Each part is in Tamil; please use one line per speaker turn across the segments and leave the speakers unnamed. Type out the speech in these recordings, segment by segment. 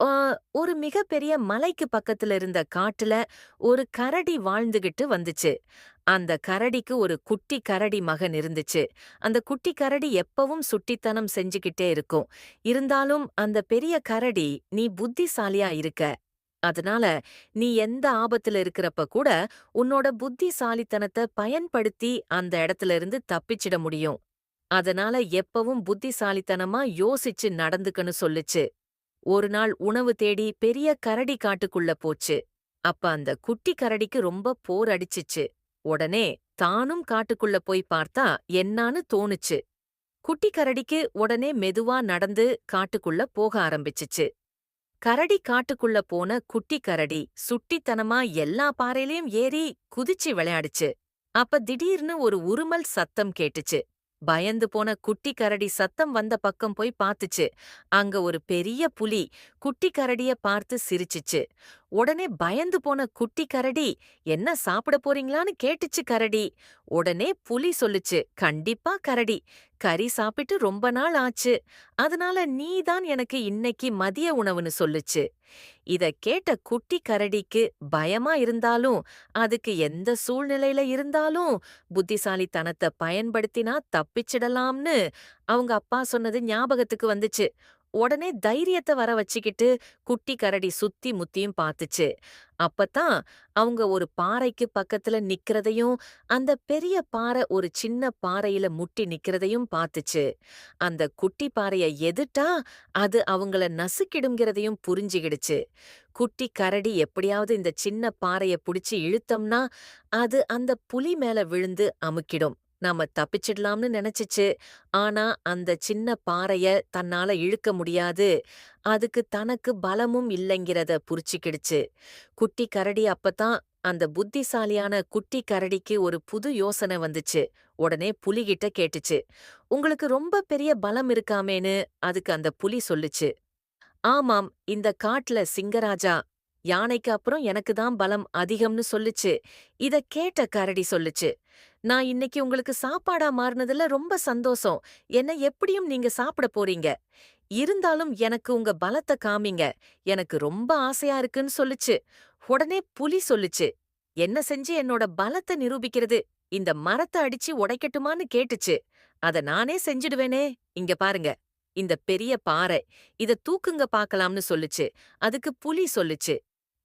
ஆ, ஒரு மிகப்பெரிய மலைக்கு பக்கத்துல இருந்த காட்டுல ஒரு கரடி வாழ்ந்துகிட்டு வந்துச்சு. அந்த கரடிக்கு ஒரு குட்டி கரடி மகன் இருந்துச்சு. அந்த குட்டி கரடி எப்பவும் சுட்டித்தனம் செஞ்சுகிட்டே இருக்கும். இருந்தாலும் அந்த பெரிய கரடி, "நீ புத்திசாலியா இருக்க. அதனால நீ எந்த ஆபத்துல இருக்கிறப்ப கூட உன்னோட புத்திசாலித்தனத்த பயன்படுத்தி அந்த இடத்துல இருந்து தப்பிச்சிட முடியும். அதனால எப்பவும் புத்திசாலித்தனமா யோசிச்சு நடந்துக்கன்னு" சொல்லுச்சு. ஒரு நாள் உணவு தேடி பெரிய கரடி காட்டுக்குள்ள போச்சு. அப்ப அந்த குட்டி கரடிக்கு ரொம்ப போர் அடிச்சிச்சு. உடனே தானும் காட்டுக்குள்ள போய் பார்த்தா என்னான்னு தோணுச்சு. குட்டி கரடிக்கு உடனே மெதுவா நடந்து காட்டுக்குள்ள போக ஆரம்பிச்சுச்சு. கரடி காட்டுக்குள்ள போன குட்டி கரடி சுட்டித்தனமா எல்லா பாறையிலயும் ஏறி குதிச்சு விளையாடுச்சு. அப்ப திடீர்னு ஒரு உருமல் சத்தம் கேட்டுச்சு. பயந்து போன குட்டி கரடி சத்தம் வந்த பக்கம் போய் பார்த்துச்சு. அங்க ஒரு பெரிய புலி குட்டி கரடிய பார்த்து சிரிச்சுச்சு. உடனே பயந்து போன குட்டி கரடி, "என்ன சாப்பிட போறீங்களான்னு?" கேட்டுச்சு கரடி. உடனே புலி சொல்லுச்சு, "கண்டிப்பா கரடி. கறி சாப்பிட்டு ரொம்ப நாள் ஆச்சு. அதனால நீ தான் எனக்கு இன்னைக்கு மதிய உணவுன்னு" சொல்லுச்சு. இத கேட்ட குட்டி கரடிக்கு பயமா இருந்தாலும், அதுக்கு எந்த சூழ்நிலையில இருந்தாலும் புத்திசாலித்தனத்த பயன்படுத்தினா தப்பிச்சிடலாம்னு அவங்க அப்பா சொன்னது ஞாபகத்துக்கு வந்துச்சு. உடனே தைரியத்த வர வச்சுக்கிட்டு குட்டி கரடி சுத்தி முத்தியும் பாத்துச்சு. அப்பதான் அவங்க ஒரு பாறைக்கு பக்கத்துல நிக்கிறதையும், அந்த பெரிய பாறை ஒரு சின்ன பாறையில முட்டி நிக்கிறதையும் பாத்துச்சு. அந்த குட்டி பாறைய எதிர்த்தா அது அவங்கள நசுக்கிடுங்கிறதையும் புரிஞ்சுகிடுச்சு. குட்டி கரடி எப்படியாவது இந்த சின்ன பாறைய புடிச்சு இழுத்தம்னா, அது அந்த புலி மேல விழுந்து அமுக்கிடும். நாம தப்பிச்சிடலாம்னு நெனச்சுச்சு. ஆனா, அந்த சின்ன பாறைய தன்னால இழுக்க முடியாது. அதுக்கு தனக்கு பலமும் இல்லைங்கிறத புரிச்சுக்கிடுச்சு. குட்டி கரடி அப்பதான் அந்த புத்திசாலியான குட்டி கரடிக்கு ஒரு புது யோசனை வந்துச்சு. உடனே புலிகிட்ட கேட்டுச்சு. "உங்களுக்கு ரொம்ப பெரிய பலம் இருக்காமேன்னு?" அதுக்கு அந்த புலி சொல்லுச்சு. "ஆமாம், இந்த காட்டுல சிங்கராஜா, யானைக்கு அப்புறம் எனக்கு தான் பலம் அதிகம்னு சொல்லுச்சு." இத கேட்ட கரடி சொல்லுச்சு, "நான் இன்னைக்கு உங்களுக்கு சாப்பாடா மாறுனதுல ரொம்ப சந்தோஷம். என்ன எப்படியும் நீங்க சாப்பிட போறீங்க. இருந்தாலும் எனக்கு உங்க பலத்த காமிங்க. எனக்கு ரொம்ப ஆசையா இருக்குன்னு" சொல்லுச்சு. உடனே புலி சொல்லுச்சு, "என்ன செஞ்சு என்னோட பலத்த நிரூபிக்கிறது? இந்த மரத்த அடிச்சு உடைக்கட்டுமான்னு?" கேட்டுச்சு. "அத நானே செஞ்சுடுவேனே. இங்க பாருங்க. இந்த பெரிய பாறை. இத தூக்குங்க பாக்கலாம்னு" சொல்லுச்சு. அதுக்கு புலி சொல்லுச்சு,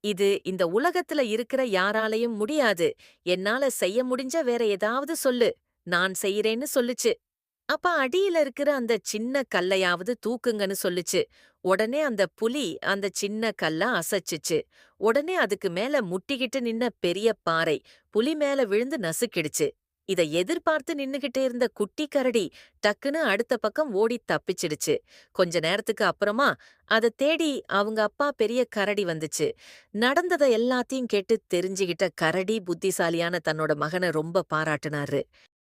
"இது இந்த உலகத்துல இருக்கிற யாராலயும் முடியாது. என்னால செய்ய முடிஞ்ச வேற ஏதாவது சொல்லு. நான் செய்யறேன்னு" சொல்லுச்சு. அப்ப அடியில இருக்கிற அந்த சின்ன கல்லையாவது தூக்குங்கன்னு சொல்லுச்சு. உடனே அந்த புலி அந்த சின்ன கல்ல அசைச்சுச்சு. உடனே அதுக்கு மேல முட்டிக்கிட்டு நின்ன பெரிய பாறை புலி மேல விழுந்து நசுக்கிடுச்சு. இத எதிர்பார்த்து நின்னுகிட்டே இருந்த குட்டி கரடி டக்குன்னு அடுத்த பக்கம் ஓடி தப்பிச்சிடுச்சு. கொஞ்ச நேரத்துக்கு அப்புறமா அத தேடி அவங்க அப்பா பெரிய கரடி வந்துச்சு. நடந்தத எல்லாத்தையும் கேட்டு தெரிஞ்சுகிட்ட கரடி புத்திசாலியான தன்னோட மகன ரொம்ப பாராட்டுனாரு.